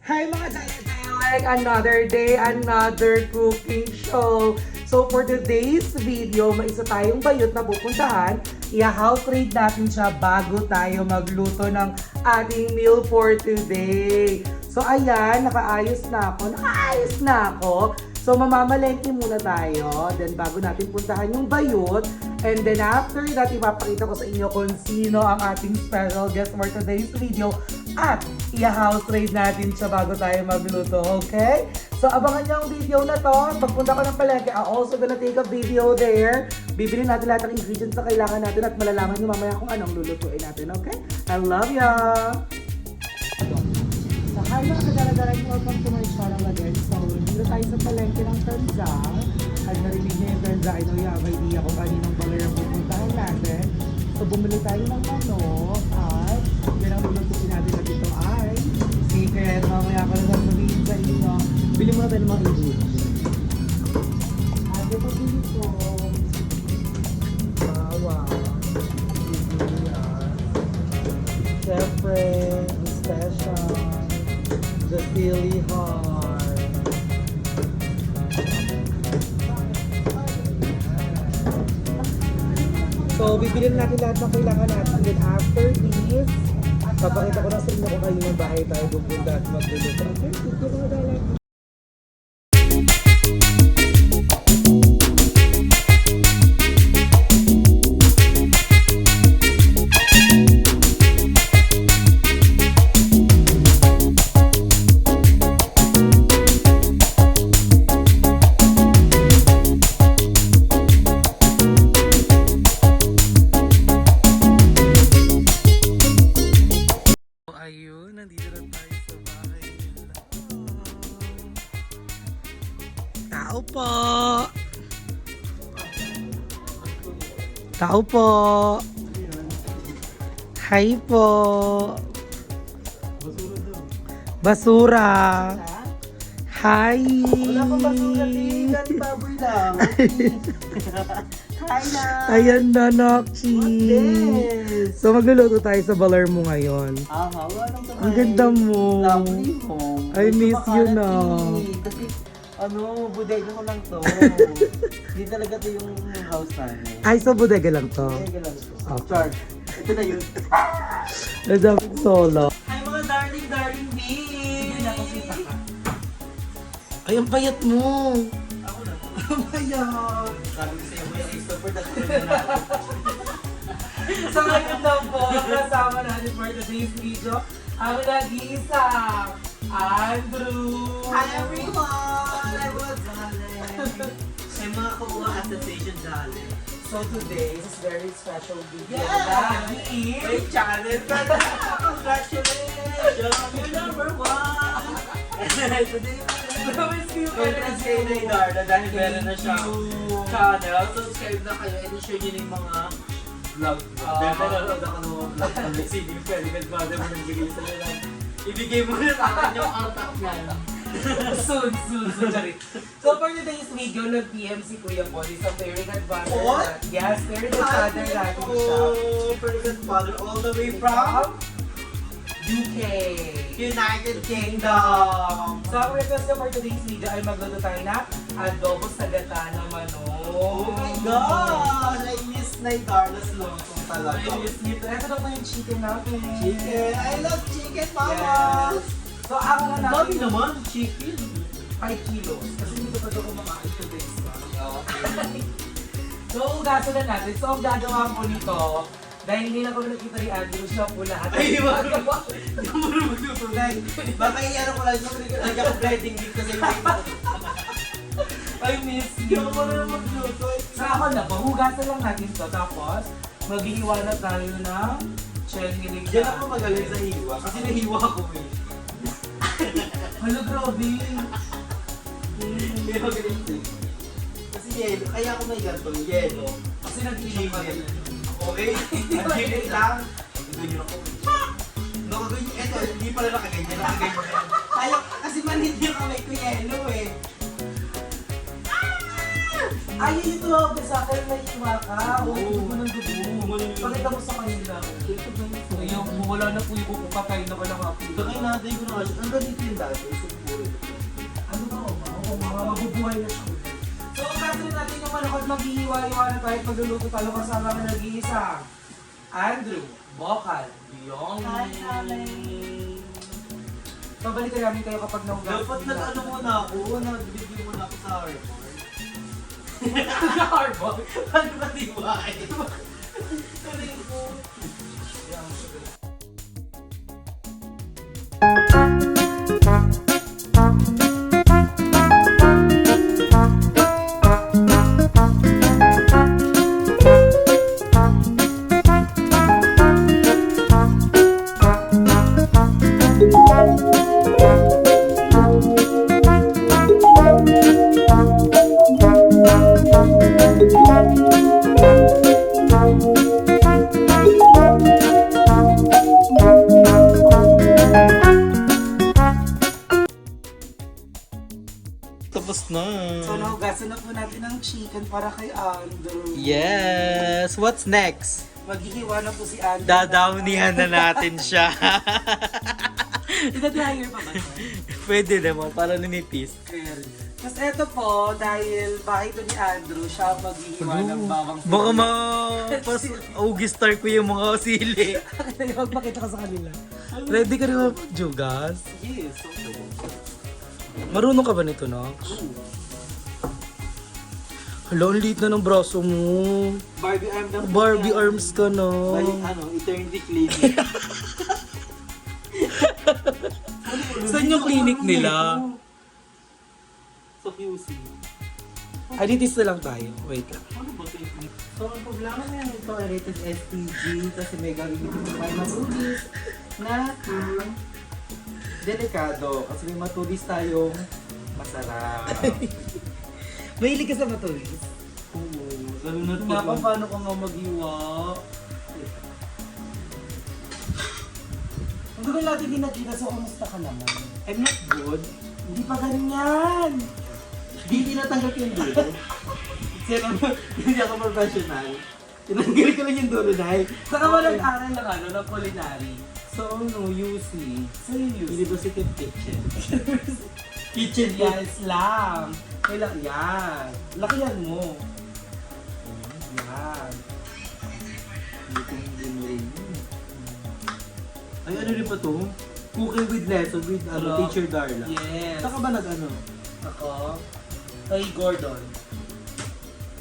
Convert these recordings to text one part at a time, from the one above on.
Hi mga like another day, another cooking show. So for today's video, may isa tayong bayot na pupuntahan. I-house raid natin siya bago tayo magluto ng ating meal for today. So ayan, nakaayos na ako. So mamamalengke muna tayo, then bago natin puntahan yung bayot. And then after that, ipapakita ko sa inyo kung sino ang ating special guest for today's video. At i-house raid natin siya bago tayo magluto, okay? So abangan niyo ang video na to. Pagpunta ko ng palengke, I'm also gonna take a video there. Bibili natin lahat ng ingredients na kailangan natin at malalaman niyo mamaya kung anong lulutuin natin, okay? I love ya! So hi mga kadala-dalang, welcome to my channel again. So dito tayo sa palengke ng Tanza. At narinig niyo yung Tanza, I know you have idea kung kaninong baler ang pupuntahan natin. So bumili tayo ng manok at yun ang lulutuin natin na dito ay secret. Mamaya ko na sasabihin sa inyo. Bili muna tayo ng mga ingredients. At ito dito. Siyempre, special. The Philly Heart. So, bibilin natin lahat ng kailangan natin. And then after this, papakita ko na sa inyo kung kayo ng bahay tayo pupunta at magluluto. Okay, thank you mga dalang. Ayun, nandito na tayo sa bahay nila. Tao po! Tao po! Hi po! Basura! Hi! Wala pang basura, tingnan, baboy lang. Hi na! Ayan na, Nakchi! Yes! So magluluto tayo sa baler mo ngayon. Aha, walang sabay. Ang ganda mo. Lovely home. I miss you na. Kasi, bodega ko lang to. Hindi talaga to yung house namin. Ay, so bodega lang to. Bodega lang to. Okay. Char. Ito na yun. Nadaming solo. Hi mga darling bees! Sige na, kasita ka. Ay, ang payat mo. Ako na. Bayad! Sabi ko sa'yo, may stopper na So ngayon lang po, kasama natin for today's video, ang nag-iisang Andrew. Hi everyone! I was Jalen. May mga kukuha association Jalen. So today is very special video. Yeah! Dahil Great channel! Congratulations! You're number one! Today, promise you Congrats kay Darla dahil meron na siyang channel. Subscribe na kayo and share nyo yung mga vlog. Dahil nanonood ako ng mga vlog ng CD. Pwede ka father mo nagbigay sa nila. Ibigay mo na sa akin yung altak niya. soon, charit. So for today's video, nag-PM si Kuya Paul, is a very good father. What? Yes, very good father natin siya. Very good father all the way from UK. United Kingdom. So ang request ko for today's video ay magluto tayo na adobo sa gata na manok. Oh my God! I miss na Darla's lontong talaga. I miss you too. Ito na po yung chicken natin. Chicken! I love chicken, mama! Yes. So ang ano Ang natin, dami naman, chicken. 5 kilos. Kasi hindi ko pa ito kumakain sa days pa. So ugasan na natin. So ang gagawa ko nito, dahil hindi na ko nakita ni Andrew, siya po lahat. Ay, di ba? Hindi mo na magtutunay. Baka iyan ko lang, hindi ako breading din kasi may I miss Hindi you. ako na magluto. Sa ako na, hugasan lang natin to. Tapos, maghihiwa na tayo ng chenginig. Diyan ako magaling sa hiwa kasi nahiwa ko eh. Hala, grabe. Hindi magaling sa hiwa. Kasi yelo, kaya ako may ganito, yelo. Kasi nag-inom ka Chicken. na. Okay? Ang chicken lang. Ganyan ako. Nakaganyan. Eto, hindi pala nakaganyan. Nakaganyan. Ayaw, kasi manhid yung kamay ko yelo eh. Ay, ito ako sa akin, nahiwa ka. Oo, ito mo ng dugo. Pakita mo sa kanila. Ito ba yung Yung wala na po yung kukupatay na walang ako. Sakay natin ko na kasi, ang ganito yung dati, so puro. Ano ba? Oo, mga mabubuhay na siya. So, kasi natin yung manakot maghihiwa-hiwa na tayo pagluluto tayo kasama na nag-iisa. Andrew, Bokal, Beyonce. Pabalikan namin kayo kapag nahugas. Dapat nag-ano muna ako, nag-video muna ako sa Harbor. Harbor? Ano ba diba? Sabi ko. Tapos na. So, nahugasan na po natin ang chicken para kay Andrew. Yes! What's next? Maghihiwa na po si Andrew. Dadawnihan na natin siya. Ida-dryer pa ba ito? Pwede naman, para lumipis. Tapos eto po, dahil bahay to ni Andrew, siya maghihiwa ng bawang sili. Baka ma-augistar ko yung mga sili. Huwag makita ka sa kanila. Ready ka rin mag-jugas? Yes, okay. Marunong ka ba nito, Nox? Hala, ang liit na ng braso mo. Barbie arm lang. Barbie arms ka na. Balik Eternity Clinic. Saan yung clinic nila? Sa QC. Aditis na lang tayo. Wait lang. Ano ba ito yung So, ang problema na yan, ito ay rated STG kasi may gagawin ito tayo matulis na delikado kasi may matulis tayong masarap. Mahilig ka sa matulis? Oo, lalo na ito. Nga paano ka nga mag-iwa? Ang gawin natin din nakita, so kamusta ka naman? I'm not good. Hindi pa ganyan! Hindi tinatanggal ko yung dulo. Hindi ako professional. Tinanggal ko lang yung dulo dahil. Saka mo nag-aral ng ano, ng culinary. So, no, UC. So yun yun. University of Kitchen. Kitchen Yes lang. Kailang yan. Lakihan mo. Yan. Ay, ano rin pa to? Cooking with lesson with Hello? Teacher Darla. Yes. Saka ba nag-ano? Ako. Kay Gordon.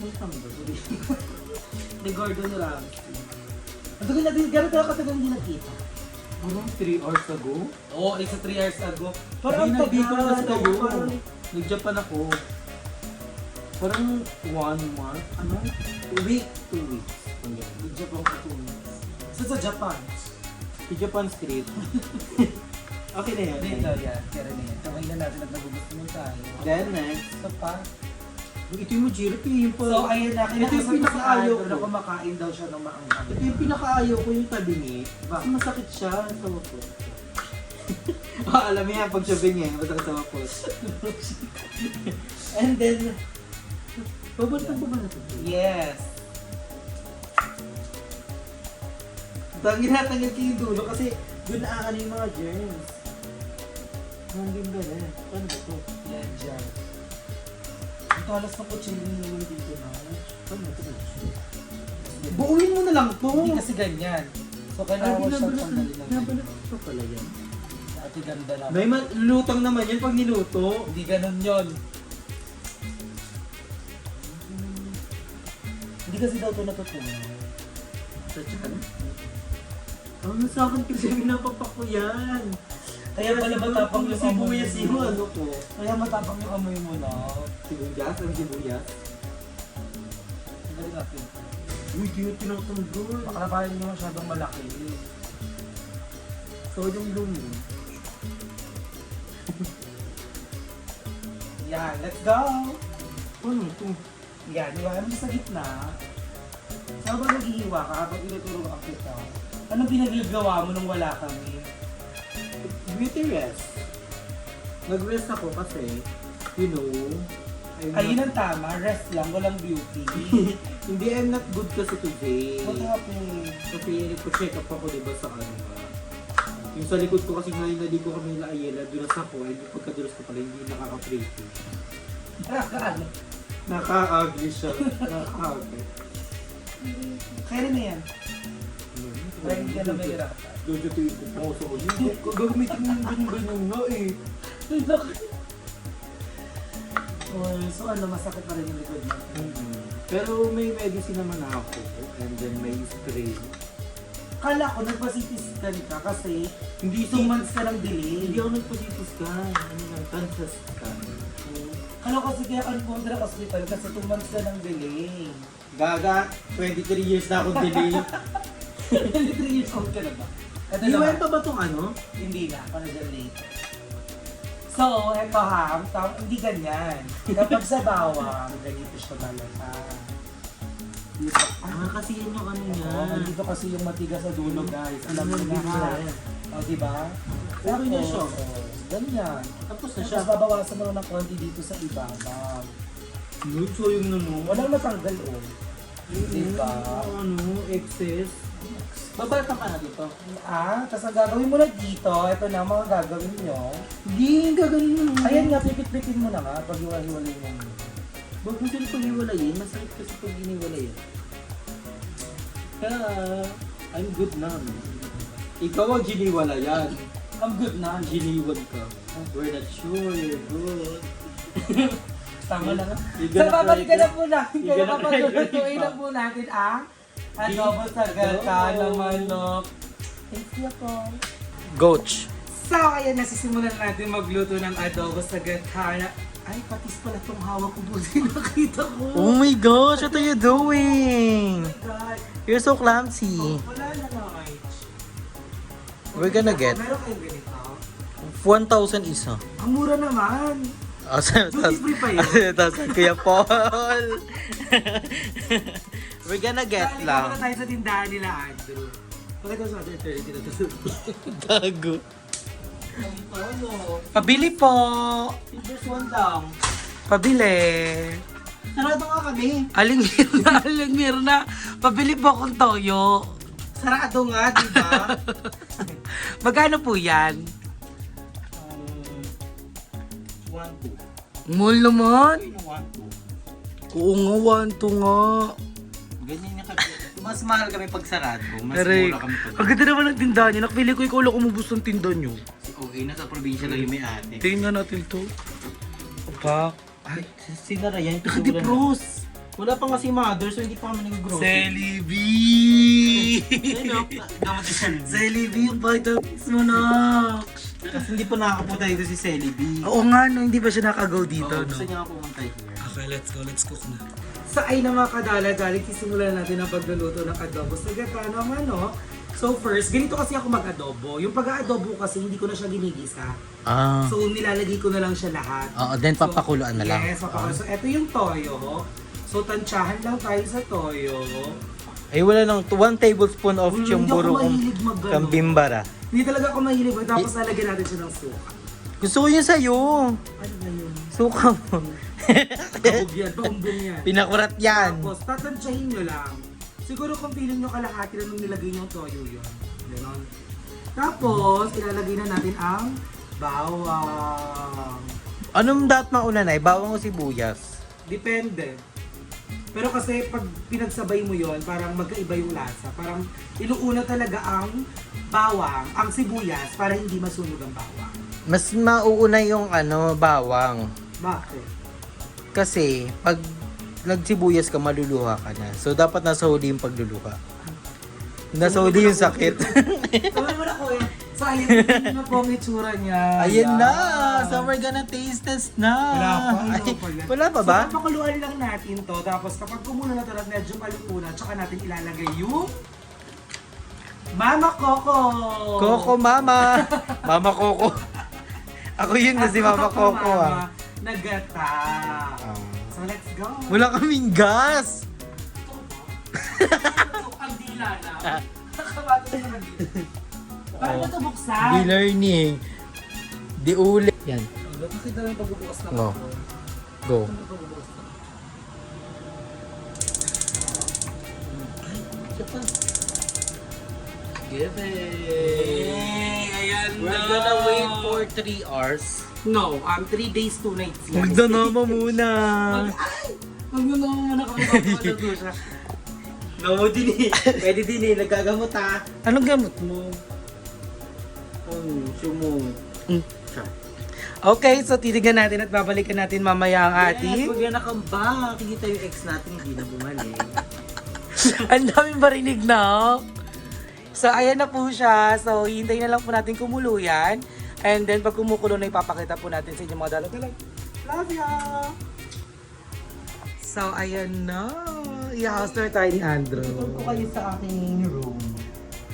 Ano tama ba? Ni Gordon Ramsay. Ang tagal natin, gano'n tayo katagal hindi nakita. Parang 3 hours ago? Oo, it's 3 years ago. Parang Hindi tabi ko na nagkano, tayo. parang Nag-Japan ako. Parang 1 month. Ano? 2 weeks. 2 weeks. Nag-Japan ko 2 weeks. So sa Japan. Sa Japan Street. Okay na yan. Dito yan, kaya rin yan. Kamay na natin at nagugusto mo tayo. Then next. So pa. Ito yung Mujiro. Yung So ayun na, Ito yung kinakasal ko si pinakaayaw Andrew na ko. kumakain daw siya ng maanghang. Ito yung pinakaayaw ko yung talingi. Bakit? Kasi masakit siya sa wapos. Alam mo yan, pag sabi niya, masakit sa wapos. And then, babalatan ba natin? Yes. Tanggal ko yung dulo kasi doon naaano yung mga germs. Hanggang ba na? Paano ba ito? Yan dyan. Ang talas na kutsilyo naman dito na. Paano ito? Buuin mo na lang ito. Hindi kasi ganyan. So kailangan mo siyang tanggalin ng ganyan. Nabalat ito pala yan. Ate ganda na. May lutang naman yan pag niluto. Hindi ganun yun. Hindi kasi daw ito natutunan. Sa tiyan? Ano sa akin kasi pinapapak ko yan. Kaya pala matapang yung amoy sibuyas yung mo. ano ko. Kaya matapang yung amoy mo na. Sibuyas? Ang sibuyas? Ang galing natin. Uy, di yung tinatanggal. Baka na parang hindi masyadong malaki. So, yung lumi. Yan, let's go! Ano ito? Yan, iwanan mo sa gitna. Saan ba nag-iiwa ka habang inuturo ang kita? Anong pinagagawa mo nung wala kami? Beauty rest. Nag-rest ako kasi, you know, Ayun ang tama, rest lang, walang beauty. Hindi, I'm not good kasi today. What happened? Kasi nagpo-check up ako diba sa ano. Yung sa likod ko kasi ngayon naligo kami nila Ayala, dulas ako, ay pagkadulas ko pala hindi nakaka-pretty. Nakakaano? Naka-ugly siya. Naka-ugly. Kaya na yan. Kaya hindi ka na mahirapan. Jojo to yung puso ko. Hindi, gagamitin mo yung ganyan nga eh. So ano, masakit pa rin yung likod mo. Pero may medicine naman ako and then may spray. Kala ko nagpa-CT scan ka kasi Hindi 2 months ka lang delay. Hindi ako nagpa-CT scan. Ano lang, cancer scan. Kala ko kasi kaya confirm na hospital kasi 2 months ka lang delay. Gaga, 23 years na akong delay. 23 years old ka na ba? Ito Iwan naman. pa ba itong ano? Hindi na, ako na dyan later. So, eto ha, hindi ganyan. Kapag sa bawang, ganito siya talaga. Dito, Kasi yun yung ano niya. dito kasi yung matigas sa dulo guys. Alam mo na ha. O, diba? Pero niya siya. Ganyan. Tapos na siya. Tapos babawasan mo ng konti dito sa ibabaw. So yung ano. Walang matanggal o. Diba? Ano, excess. Babalatan ka na dito. Tapos ang gagawin mo na dito, ito na ang mga gagawin nyo. Hindi, gagaling mo. Ayan nga, pipit-pitin mo na nga pag iwalay mo. Huwag mo sila pag-iwalayin. Masakit kasi pag iniwalayin. Kaya, I'm good na. Ikaw ang giniwalayan. I'm good na. Giniwan ka. We're not sure you're good. Tama na nga. You're So, gonna babalikan cry. na po natin. You're Kaya gonna cry. papagulutuin na po natin ang adobo sa gata na manok. Thank you po. Goch. So, ayan, nasisimulan natin magluto ng adobo sa gata. Ay, patis pala itong hawak ko po. Nakita ko. Oh my gosh, what are you doing? Oh my God. You're so clumsy. Wala na nga. We're gonna get Meron kayong ganito? 1,000 isa. Ang mura naman. Duty free pa yun. Tapos, Kuya Paul. We're gonna get Dali lang. na tayo sa tindahan nila, Andrew. Pakita sa atin, 30 na to. Gago. Ano? Pabili po. Just one lang. Pabili. Sarado nga kami. Aling Mirna, Aling Mirna. Pabili po akong toyo. Sarado nga, di ba? Magkano po yan? 1-2. Mahal naman. 1-2. Oo nga, 1, 2 nga. Ganyan niya kami. Mas mahal kami pag sarado. Mas Aray, mura kami pag... ang ganda naman ng tindahan niya. Nakpili ko ikaw lang umubos ng tindahan niyo. Okay, nasa probinsya lang yung may ate. Tingnan nga natin to. Aba. Ay, sinara yan. kasi Hindi wala na. pros. Wala pa kasi mother, so hindi pa kami nag-grocery. Celebi! Ano? Damat si Celebi. Celebi, yung vitamins mo na. Kasi hindi pa nakakapunta dito si Celebi. Oo nga, no, hindi ba siya nakagaw dito, no? Gusto niya nga pumunta here. Okay, let's cook na. Sa ay na mga kadala-dali, sisimulan natin ang pagluluto ng adobo sa gata ng ano. So first, ganito kasi ako mag-adobo. Yung pag-adobo kasi hindi ko na siya ginigisa. Ah. So nilalagay ko na lang siya lahat. Oo, then papakuluan na lang. Yes, papakuluan. So eto yung toyo. So tansyahan lang tayo sa toyo. Ay, wala nang 1 tablespoon of Hindi chumburo ako kong mahilig mag-ano. kambimbara. Hindi talaga ako mahilig. Tapos lalagyan natin siya ng suka. Gusto ko yun sa'yo. Ano na yun? Suka mo. Kabog yan, paumbong yan. Pinakurat yan. Tapos tatansyahin nyo lang. Siguro kung feeling nyo kalahati na nung nilagay nyo yung toyo yun. Ganon. Tapos, ilalagay na natin ang bawang. Anong dapat mauna na? Bawang o sibuyas? Depende. Pero kasi pag pinagsabay mo yon parang magkaiba yung lasa. Parang inuuna talaga ang bawang, ang sibuyas, para hindi masunog ang bawang. Mas mauuna yung bawang. Bakit? Kasi, pag nagsibuyas ka, maluluha ka na. So, dapat nasa huli yung pagluluha. Nasa huli yung sakit. Tawag mo na ko eh. So, ayan na po ang itsura niya. Ayun na! Ayan. So, we're gonna taste test na! Wala pa. Ay, wala pa ba? So, papakuluan lang natin to. Tapos, kapag kumulo na to, medyo maluto na, tsaka natin ilalagay yung Mama Coco! Coco Mama! Mama Coco. Ako yun na si Mama Coco ah. Nagata. So, let's go. Wala kaming gas! So, ang dila na. Nakabato sa kanila. Paano ito buksan? Di learning. Di uli. Yan. Bakit daw yung pagbubukas ng No. ako? Go. Siya pa. Give it. Ayan We're gonna wait for 3 hours. No, 3 days, 2 nights yan. Magdanama muna. Magdanama muna kami kapag siya. No, din eh. Pwede din eh. Nagagamot ha. Anong gamot mo? Sumot. Okay, so titignan natin at babalikan natin mamaya ang Yes, ating. pag yan nakamba, kikita yung ex natin, hindi na bumalik. Ang daming barinig na. So, ayan na po siya. So, hintayin na lang po natin kumulo yan. And then, pag kumukulo na, ipapakita po natin sa inyo mga dalag-dalag. Love ya! So, ayan na. I-house tour tayo ni Andrew. Ito ko kayo sa aking room.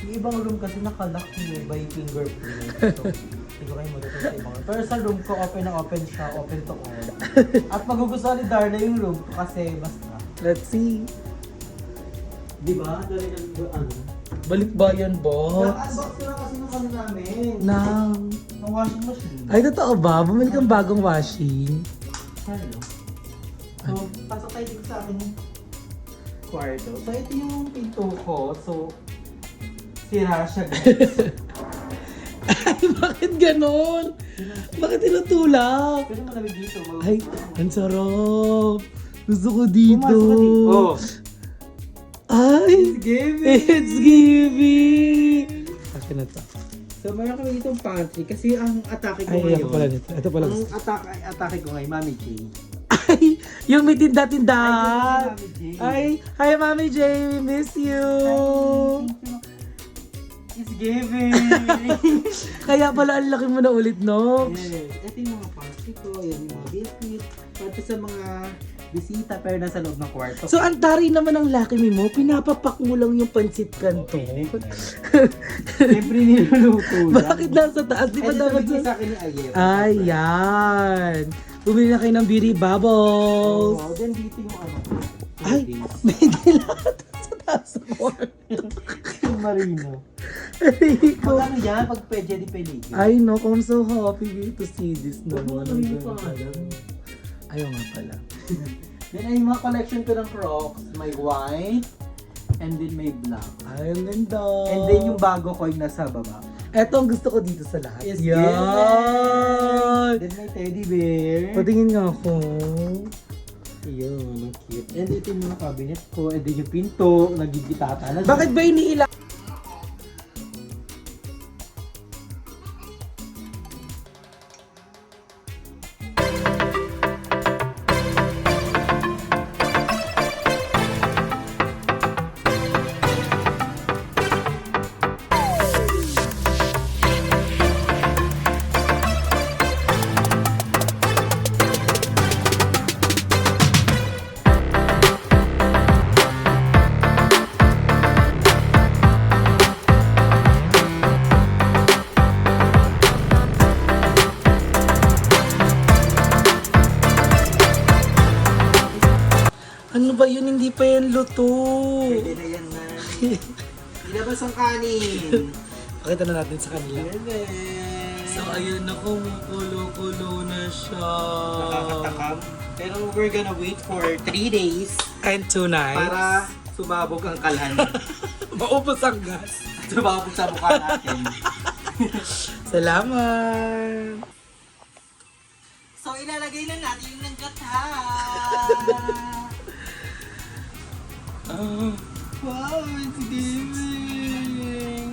Yung ibang room kasi nakalock yun by fingerprint. So, hindi ko kayo magatuloy sa ibang room. Pero sa room ko, open na open siya, open to all. At magugustuhan ni Darla yung room ko kasi basta. Let's see. Di ba? Talagang ano? Balikbayan ba? Naka-unbox ko na kasi nung ano namin. Nang... Ng washing machine. Ay, totoo ba? Bumili kang bagong washing. Hello. So, pasok tayo dito sa akin kwarto. So, ito yung pinto ko. So, sira siya guys. Ay, bakit ganon? Bakit tinutulak? Pero malamig dito. Ay, ang sarap. Gusto ko dito. Pumasok ka dito. Oh. Ay, Giving! it's giving. Akin na to. So, meron kami ditong pantry kasi ang atake ko Ay, ngayon. ako pala nito. Ito pala. Ang atake ko ngayon, Mami J. Ay, yung may tinda-tindahan. Mami J. Ay, hi Mami J, we miss you. It's giving! Kaya pala ang laki mo na ulit, Nox. Yes. Ito yung mga pantry ko, yung mga biscuit, pati sa mga bisita pero nasa loob ng kwarto. So, ang tari naman ng Lucky Me mo, pinapapak mo lang yung pansit kanto. Siyempre niluluto lang. Bakit nasa taas? Di ba Ito dapat bigay sa... sa akin ni Ayep. Ayan. Bumili na kayo ng beauty bubbles. Oh, then dito yung ano. Ay, may dilat sa taas mo. Yung marino. Ay, ko. Pag ano yan, pag pwede di peligro. I know, I'm so happy to see this naman. Ano yung pangalan? Ayaw nga pala. Then ay yung mga collection ko ng Crocs, may white, and then may black. Ay, ang ganda. And then yung bago ko yung nasa baba. Eto ang gusto ko dito sa lahat. Yes, Yan! Then may teddy bear. Patingin nga ako. Ayun, ang cute. And ito yung mga cabinet ko, and then yung pinto, nagigitata na. Bakit ba iniila? Ano ba yun? Hindi pa yan luto. Pwede na yan na. Ilabas ang kanin. Pakita na natin sa kanila. Pwede. So, ayun na, kumukulo-kulo na siya. Nakakatakam. Pero we're gonna wait for 3 days And 2 nights. para sumabog ang kalan. Maubos ang gas. Sumabog sa mukha natin. Salamat! So, ilalagay na natin yung nanggata. Wow, it's giving.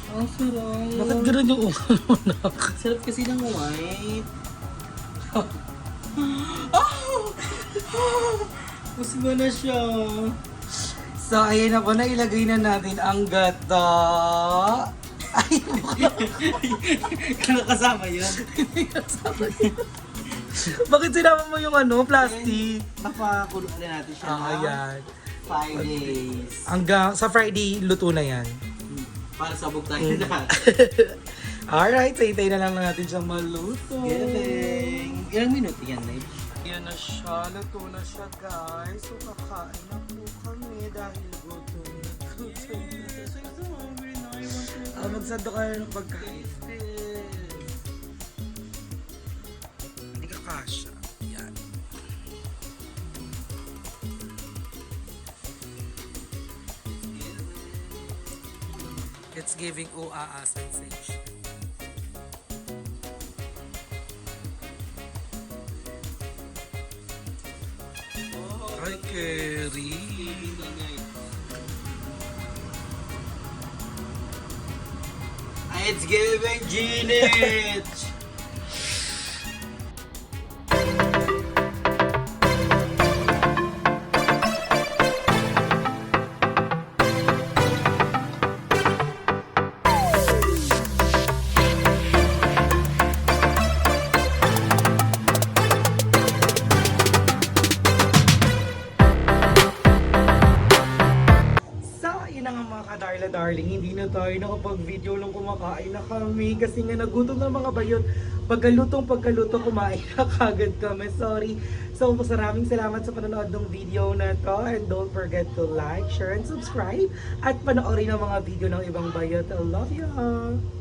Ang sarap. Bakit gano'n yung ulo mo na? Sarap kasi ng white. Gusto na siya. So, ayun na po, nailagay na natin ang gata. Ay, Kano kasama yun? bakit sinama mo yung ano, plastic? Papakulo na natin siya ng Ayan. 5 days. Hanggang sa Friday, luto na yan. Para sabog tayo lahat. Alright, so hintayin na lang natin siyang maluto. Galing. Ilang minuto yan, Live? Yan na siya, luto na siya guys. So kakain na po kami dahil gutom na gutom na. Magsando kayo ng pagkain. Hindi ka kasha. It's giving UAA sensation. Hi, Kerry. It's giving Ginit! So, yun na nga mga kadarla darling, hindi na tayo nakapag-video nung kumakain na kami kasi nga nagutom na mga bayot. Pagkaluto kumain na kagad kami. Sorry. So, maraming salamat sa panonood ng video na to and don't forget to like, share, and subscribe at panoorin ang mga video ng ibang bayot. I love you!